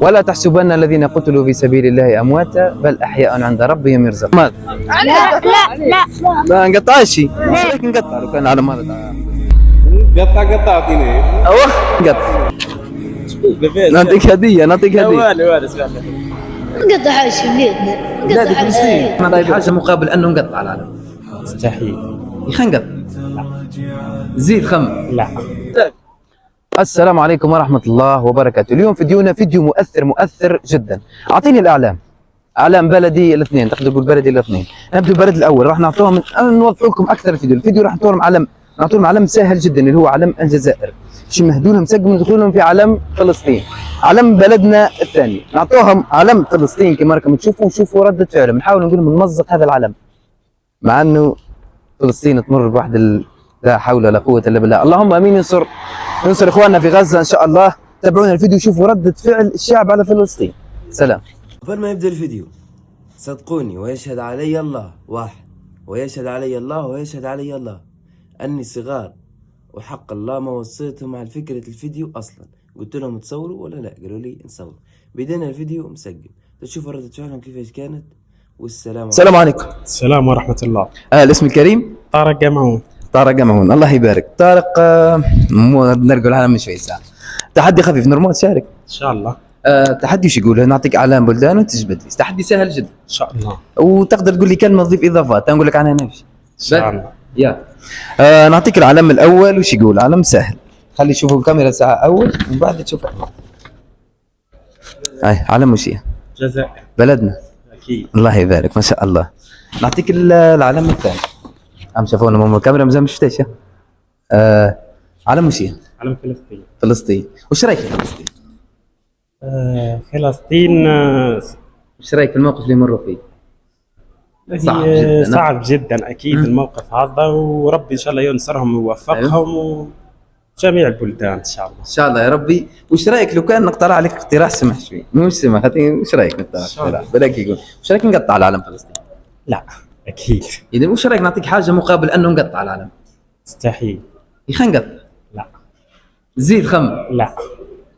ولا تحسبن الذين قتلوا في سبيل الله امواتا بل احياء عند ربهم يرزقون. لا لا ما نقطعش، ايش رايك نقطع لو كان على ماذا؟ قطع اعطيني. اوه قطع. نعطيك هديه نعطيك هديه. نقطع شيء بليدنا لا فلسطين ما طيب حاجه مقابل انه نقطع العالم. مستحيل. خلينا نقطع. زيد خم. لا. السلام عليكم ورحمة الله وبركاته. اليوم فيديونا فيديو مؤثر جدا. أعطيني الأعلام، أعلام بلدي الاثنين، تقدر تقول بلدي الاثنين. نبدأ بالبلد الأول، راح نعطوهم نوضح لكم أكثر الفيديو راح نعطوهم علم سهل جدا اللي هو علم الجزائر. باش يمهدوا مسجل ندخلهم في علم فلسطين. علم بلدنا الثاني، نعطوهم علم فلسطين كما راكم تشوفوا وشوفوا ردة فعلهم، نحاول نقول لهم نمزق هذا العلم. مع أنه فلسطين تمر بواحد لا حول ولا قوة إلا بالله، اللهم امين. ينصر اخواننا في غزة ان شاء الله. تابعونا الفيديو شوفوا ردة فعل الشعب على فلسطين. سلام. قبل ما يبدا الفيديو صدقوني ويشهد علي الله واحد، ويشهد علي الله ويشهد علي الله اني صغار، وحق الله ما وصيتهم على فكرة الفيديو اصلا. قلت لهم تصوروا ولا لا؟ قالوا لي نصور. بدينا الفيديو مسجل، تشوفوا ردة فعلهم كيفاش كانت. والسلام عليكم. السلام ورحمة الله. الاسم الكريم طارق جمعون. طارق جمعون، الله يبارك. طارق نرجع العالم من شوي ساعة. تحدي خفيف نورمال تشارك ان شاء الله. تحدي وش يقول؟ نعطيك اعلام بلدان وتجبد لي. تحدي سهل جدا ان شاء الله. وتقدر تقول لي كلمة تضيف اضافات، نقول لك عنها نمشي. ان شاء الله. يا نعطيك العلم الاول وش يقول؟ علم سهل، خلي يشوفوا الكاميرا ساعة اول ومن بعد تشوف. هاي علم وش هي؟ جزائر. بلدنا. اكيد. الله يبارك ما شاء الله. نعطيك العلم الثاني. شافونا ماما الكاميرا مازال ما شفتهاش. علم وش هي؟ علم فلسطين. فلسطين. وش رايك في فلسطين؟ فلسطين وش رايك في الموقف اللي مروا فيه؟ صعب جدا. صعب جدا اكيد الموقف هذا، وربي ان شاء الله ينصرهم ويوفقهم. أيوه. وجميع البلدان ان شاء الله. ان شاء الله يا ربي. وش رايك لو كان نقترح عليك اقتراح سمح شوي؟ مش سمح، وش رايك نقترح اقتراح؟ بلاك يقول وش رايك نقطع العلم فلسطين؟ لا اكيد. اذا وش رايك نعطيك حاجه مقابل انه نقطع العلم؟ مستحيل. خلينا نقطع. لا. زيد خم. لا.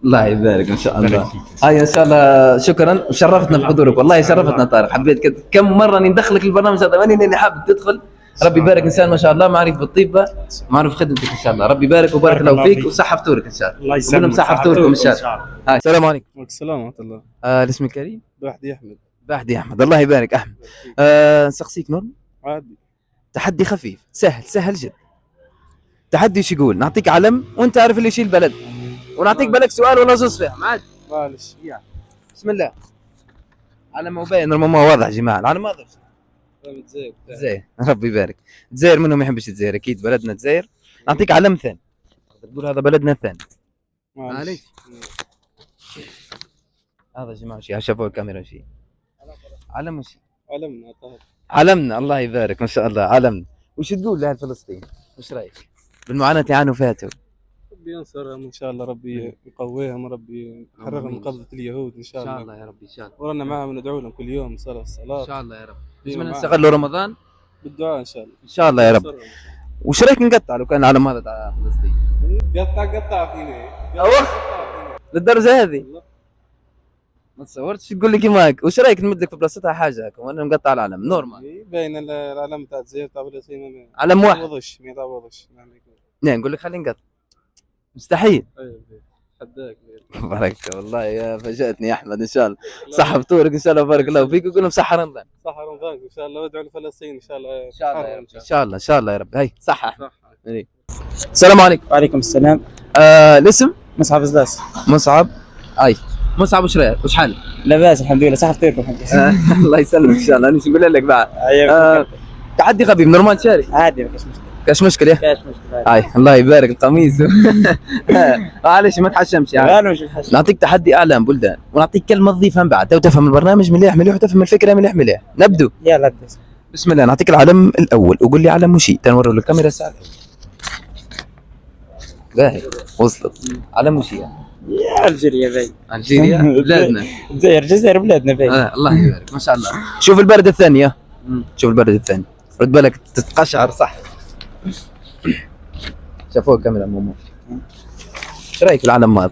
الله يبارك ان شاء الله. هاي ان شاء الله. شكرا وشرفتنا بحضورك، والله شرفتنا طارق. حبيت كم مره ندخلك البرنامج هذا ماني حابب تدخل. ربي يبارك، انسان ما شاء الله معروف بالطيبه، معروف خدمتك ان شاء الله. ربي يبارك وبارك الله فيك وصحه فطورك ان شاء الله. الله يسلمك. صحه فطوركم ان شاء الله. هاي السلام عليكم. وعليكم السلام ورحمة الله. الاسم الكريم؟ بحدي أحمد. بحدي احمد، الله يبارك احمد. نسقسيك نور عادي. تحدي خفيف سهل جدا. تحدي وش يقول؟ نعطيك علم وانت عارف اللي يشيل بلد، ونعطيك بالك سؤال ولا زوز فهم عادي. معلش. بسم الله. علم مبين ما واضح يا جماعه. العلم واضح. الجزائر. ربي يبارك. الجزائر منهم ما يحبش الجزائر اكيد، بلدنا الجزائر. نعطيك علم ثاني، تقول هذا بلدنا الثاني. معليش. هذا يا جماعه شيء شافوا الكاميرا شيء. علم وش؟ علمنا طهر. علمنا. الله يبارك ما شاء الله. علمنا. وش تقول لاهل فلسطين؟ وش رايك بالمعاناه اللي يعانوا فيها تو؟ ربي ينصرهم ان شاء الله، ربي يقويهم، ربي يحررهم من قبضة اليهود ان شاء الله. ان شاء الله يا رب ان شاء الله. ورانا معهم ندعو لهم كل يوم صلاة الصلاة. ان شاء الله يا رب. لازم نستغلوا رمضان بالدعاء ان شاء الله. ان شاء الله يا رب. وش رايك نقطع لو كان على ماذا تاع فلسطين؟ قطع فيني. اوه للدرجه هذه ما تصورتش تقول لي كيماك. وش رايك نمد لك في بلاصتها حاجه وانا نقطع العلم نورمال؟ باين العلم تاع الجزائر تاع فلسطين علم واحد ما يتعوضش. نعم نقول لك خلينا نقطع. مستحيل. ايوه حداك. بارك والله يا فاجأتني يا احمد. ان شاء الله صحة فطورك ان شاء الله. بارك الله فيك وقول لهم صحة رمضان. صحة رمضان ان شاء الله. وادعوا لفلسطين ان شاء الله. ان شاء الله يا رب. ان شاء الله ان شاء الله يا رب. هي صحة. السلام عليكم. وعليكم السلام. الاسم؟ مصعب زلاس. مصعب. مصعب وش رايك؟ وش حالك؟ لاباس الحمد لله. صحة فطوركم الحمد لله. الله يسلمك ان شاء الله. انا نقول لك بعد. تحدي خفيف نورمال تشارك عادي ما كاش مشكل. كاش مشكل يا كاش مشكل. هاي الله يبارك القميص. معلش ما تحشمش يعني. نعطيك تحدي اعلام بلدان ونعطيك كلمه تضيفها من بعد وتفهم البرنامج مليح وتفهم الفكره مليح. نبدو. يلا ابدا. بسم الله. نعطيك العلم الاول وقول لي علم وشي. تنوروا الكاميرا ساعه. باهي وصلت. علم وشي يا الجيريا باين. الجيريا بلادنا. الجزائر بلادنا باين. الله يبارك ما شاء الله. شوف البرد الثانيه. شوف البرد الثاني. رد بالك تتقشعر صح. شافوه الكاميرا ماما. ايش رايك في العلم هذا؟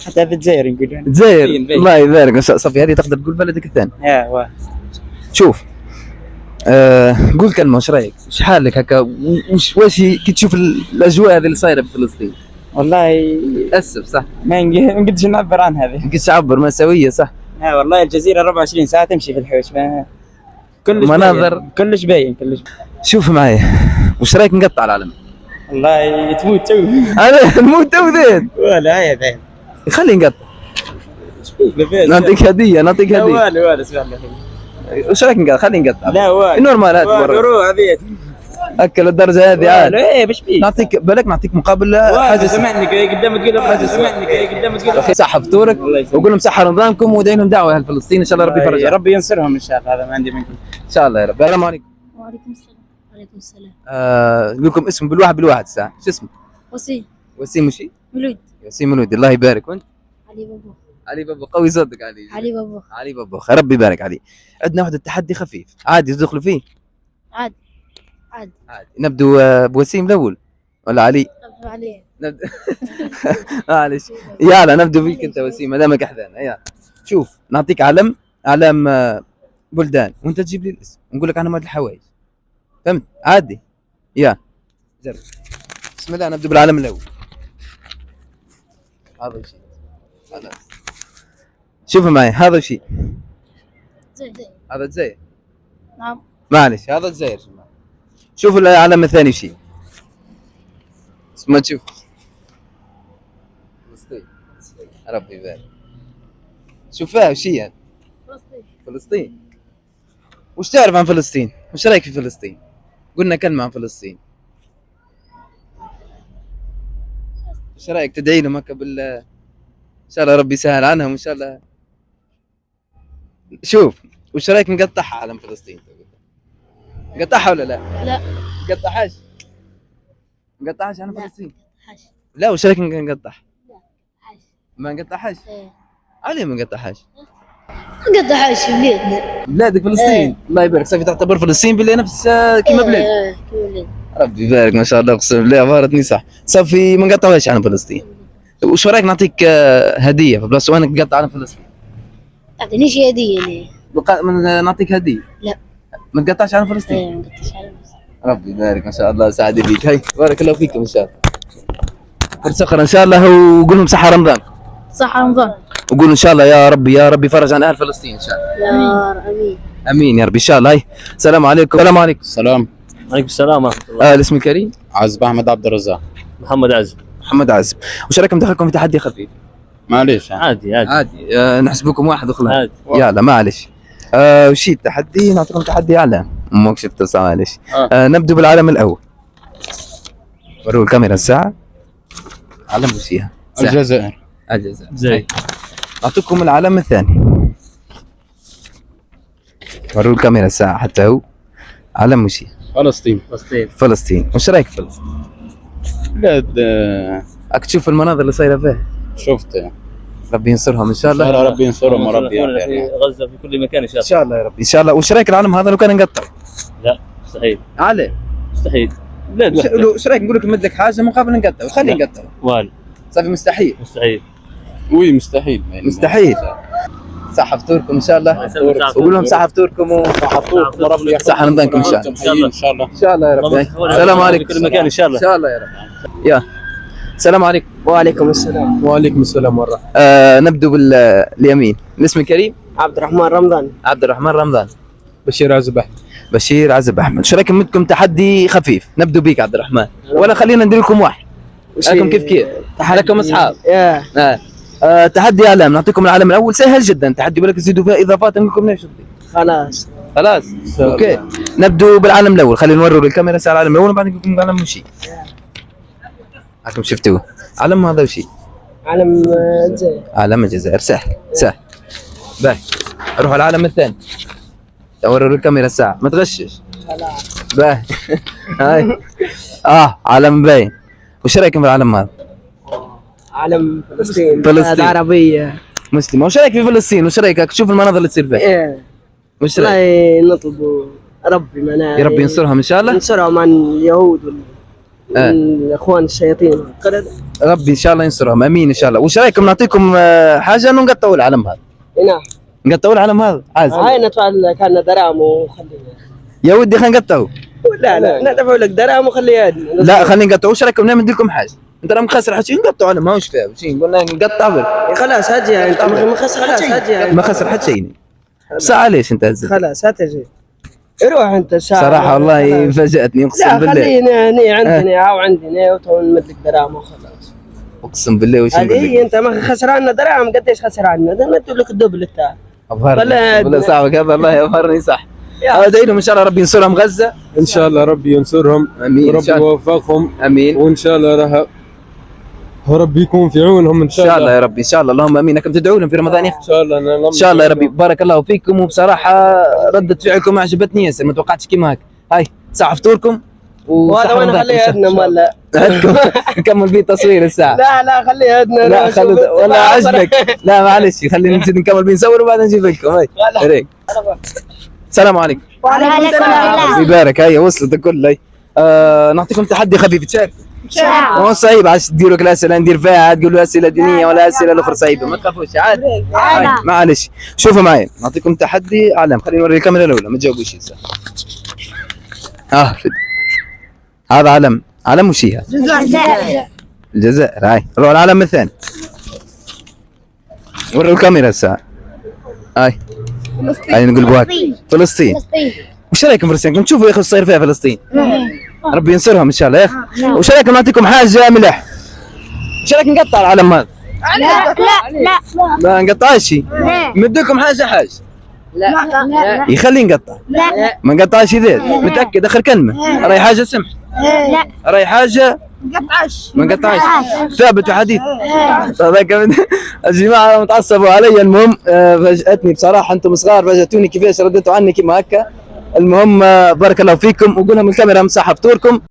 حتى في الجزائر يقولون. الجزائر باين. الله يبارك ما شاء الله. صافي هذه تقدر تقول بلدك الثاني. يا واه. شوف قول كلمه، واش رايك؟ واش حالك هكا؟ واش كي تشوف الاجواء هذه اللي صايره في فلسطين؟ والله تأسف صح؟ ما نقدرش نعبر عن هذه. ما كنتش تعبر مأساوية صح؟ والله الجزيرة 24 ساعة تمشي في الحوش، ما كلش مناظر. باين. كلش باين كلش. شوف معايا، واش رايك نقطع العلم؟ والله تموت تو. انا نموت تو زين. ولا يا باين. خلي نقطع. لاباس. نعطيك هدية نعطيك لا هدية. والو اسمع الله. واش رايك نقطع؟ خلي نقطع. لا والو. نورمال هات والو برا. روح بيت. هكا للدرجة هذه عاد. ايه باش بيك. نعطيك بالك نعطيك مقابل حاجة حاجة سمعني قدام تقول حاجة سمعني قدام تقول. اخي صحة فطورك وقول لهم صحة رمضانكم ودعي لهم دعوة اهل فلسطين ان شاء الله ربي يفرجها. ربي ينصرهم ان شاء الله، هذا ما عندي منكم. ان شاء الله يا رب. السلام عليكم. وعليكم السلام. وعليكم السلام. نقول لكم اسم بالواحد الساعة، شو اسمه؟ وسيم. وسيم وشي؟ مولود. وسيم مولود الله يبارك. وانت؟ علي بابا. علي بابا قوي صدق علي. علي بابا. علي بابا ربي يبارك عليه. عندنا واحد التحدي خفيف عادي تدخلوا فيه. عادي. عادي نبدو بوسيم الاول ولا علي؟ طب عليه. نبدأ معلش يلا نبدو فيك انت وسيم ما دامك احذانا. يلا شوف نعطيك علم بلدان وانت تجيب لي الاسم ونقول لك انا مال الحوايج. فهمت؟ عادي. يا جرب. بسم الله نبدو بالعلم الاول. هذا شيء. خلاص شوف معي هذا شيء. زين. هذا الجزائر. نعم. معلش هذا الجزائر. شوف العلم الثاني شيء. اسمع تشوف. فلسطين. ربي يبارك. شوفها وش هي؟ فلسطين. وش تعرف عن فلسطين؟ وش رايك في فلسطين؟ قلنا كلمة عن فلسطين. وش رايك تدعي لهم هكا ان شاء الله ربي يسهل عنهم ان شاء الله. شوف وش رايك نقطعها علم فلسطين؟ نقطعها ولا لا؟ لا. نقطعهاش. نقطعهاش علم لا. فلسطين. حش. لا وش رايك نقطعها؟ حش. ما نقطعهاش؟ ايه. عليه ما نقطعهاش؟ نقطع حاجة بلادنا. بلادك فلسطين. إيه. الله يبارك. صافي تعتبر فلسطين بالله نفس كيما بلاد. ايه كيما بلاد. ربي يبارك ما شاء الله اقسم بالله عبارتني صح. صافي ما نقطعوهاش على فلسطين. وش رايك نعطيك هديه في بلاصه وانك تقطع على فلسطين؟ تعطينيش هدية ليه؟ نعطيك هديه. لا. ما تقطعش على فلسطين. ايه ما نقطعش على نفسي. ربي يبارك ما شاء الله سعد فيك. هاي بارك الله فيكم ان شاء الله. فرصة أخرى ان شاء الله وقول لهم صحة رمضان. صح رمضان. وقول ان شاء الله يا ربي فرج عن اهل فلسطين ان شاء الله. يا رب امين. امين يا رب ان شاء الله. هاي السلام عليكم. السلام عليكم. السلام. عليكم السلام ورحمة الله. الاسم الكريم عزب احمد عبد الرزاق. محمد عزم. محمد عزم. وش رايكم ندخلكم في تحدي خفيف؟ معليش عادي عادي نحسبكم واحد وخلاص. عادي. يلا معلش. وش التحدي؟ نعطيكم تحدي اعلام. امك شفت معلش. نبدو بالعالم الاول. وروا الكاميرا الساعة. علم وش هي؟ الجزائر. الجزائر. زي. نعطيكم العالم الثاني. وروا الكاميرا الساعة حتى هو. علم وش هي؟ فلسطين. فلسطين. وش رايك في فلسطين؟ بلاد راك تشوف المناظر اللي صايرة فيها؟ شفت. ربي ينصرهم ان شاء ان شاء الله. الله ربي ينصرهم وربي في يعافيهم. غزة في كل مكان إن شاء ان الله. شاء الله يا رب ان شاء الله. وش رايك العالم هذا لو كان نقطع؟ لا مستحيل. عليه. مستحيل. بلاد واحدة. وش رايك نقول لك نمد لك حاجة مقابل نقطع وخلي لا. نقطع. وال. صافي مستحيل. مستحيل. وي مستحيل. مستحيل. صحة فطوركم ان شاء الله. يسلمك. وقول لهم صحة فطوركم وربي يحفظكم. صحة رمضانكم ان شاء الله. انتم حيين ان شاء الله. ان شاء الله يا رب. السلام عليكم. في كل مكان إن شاء الله. ان شاء الله يا رب. يا السلام عليكم. وعليكم السلام. وعليكم السلام ورحمة. نبدو باليمين. الاسم الكريم عبد الرحمن رمضان. عبد الرحمن رمضان. بشير عزب أحمد. بشير عزب احمد. ايش رايكم نمدكم تحدي خفيف؟ نبدو بيك عبد الرحمن ولا خلينا ندير لكم واحد. لكم كيف لكم اصحاب. تحدي اعلام. نعطيكم العلم الاول سهل جدا. تحدي بالك تزيدوا فيها اضافات نقول لكم ليش. خلاص اوكي. نبدو بالعالم الاول. خلينا نوروا للكاميرا ساعة العالم الاول وبعدين نقول لكم العالم وشي. راكم شفتوه. علم هذا وشي؟ علم الجزائر. علم الجزائر. سهل. باهي روح العالم الثاني. توروا للكاميرا الساعة ما تغشش. باهي هاي علم باين. وش رايكم بالعلم هذا؟ علم فلسطين. فلسطين. العربية مسلمة. وش رايك في فلسطين؟ وش رايك تشوف المناظر اللي تصير فيها؟ ايه وش رايك؟ والله نطلبوا ربي يا رب ينصرهم ان شاء الله. ينصرهم عن اليهود الاخوان الشياطين قرد. ربي ان شاء الله ينصرهم، امين ان شاء الله. وش رايكم نعطيكم حاجه انه نقطعوا العلم هذا؟ نعم نقطعوا العلم هذا عازم. هاي ندفع كان درهم وخليها. يا ودي خلينا نقطعوا. لا ندفع لك درهم وخليها. لا خلينا نقطعوا. وش رايكم نعمل لكم حاجه؟ انت راه مخسر حاجه نقطعوا علم، ما وش فيها شيء، قلنا نقطع خلاص هاجي انت ما خسر. خلاص هاجي ما خسر حتى شيء. ساعه ليش انت هزت؟ خلاص هتجي روح انت الساعه. صراحه والله فاجأتني اقسم لا بالله. خليني هني عندنا او عندنا وتو نمدك درهم وخلاص. اقسم بالله وش نقول هذه لك؟ انت ما خسران درهم قديش خسران؟ ده نمد لك الدبل تاعك. والله صعبك هذا، الله يظهرني صح. ادعي لهم ان شاء الله ربي ينصرهم غزه. ان شاء الله ربي ينصرهم، امين. وربي يوفقهم، امين. وان شاء الله ربي يكون في عونهم ان شاء الله. يا ربي ان شاء الله، اللهم امين. انكم تدعوا لهم في رمضان يا اخي. ان شاء الله ان شاء الله يا ربي. بارك الله فيكم. وبصراحه رده فعلكم عجبتني ياسر، ما توقعتش كيما هيك. هاي ساعه فطوركم وهذا وين خليه عندنا ولا نكمل بيه تصوير الساعه. لا خليه عندنا. لا خلي والله عجبك. لا معلش خلينا نزيد نكمل بيه نصور وبعدين نجيب لكم. هاي هيك. السلام عليكم. وعليكم السلام. يبارك. هيا وصلت الكل. هي نعطيكم تحدي خفيف تشارك. مو صعيب عاد تديروا لك الاسئله ندير فيها، تقولوا اسئله دينيه ولا اسئله الاخرى صعيبه، ما تخافوش عاد. معلش شوفوا معي نعطيكم تحدي اعلام. خليني نوري الكاميرا الاولى ما تجاوبوش لسه. هذا علم وش هي؟ الجزائر. هاي نروح العلم الثاني. وروا الكاميرا الساعه. هاي نقول بوهاك فلسطين. وش رايكم فلسطين؟ كنتوا تشوفوا يا اخي وش صاير فيها فلسطين؟ ربي ينصرهم ان شاء الله يا اخي. وش رايكم نعطيكم حاجه ملح؟ وش رايك نقطع العلم هذا؟ لا ما نقطعش. مديكم حاجه. لا يخلي نقطع. لا ما نقطعش ذيل. متاكد اخر كلمه؟ راي حاجه سمح. لا راي حاجه ما نقطعش. ثابت وحديث. هذاك يا جماعه متعصبوا علي. المهم فاجاتني بصراحه، انتم صغار فاجاتوني كيفاش رديتوا عني كيما هكا. المهم بارك الله فيكم. وقولها من الكاميرا مساحه فطوركم.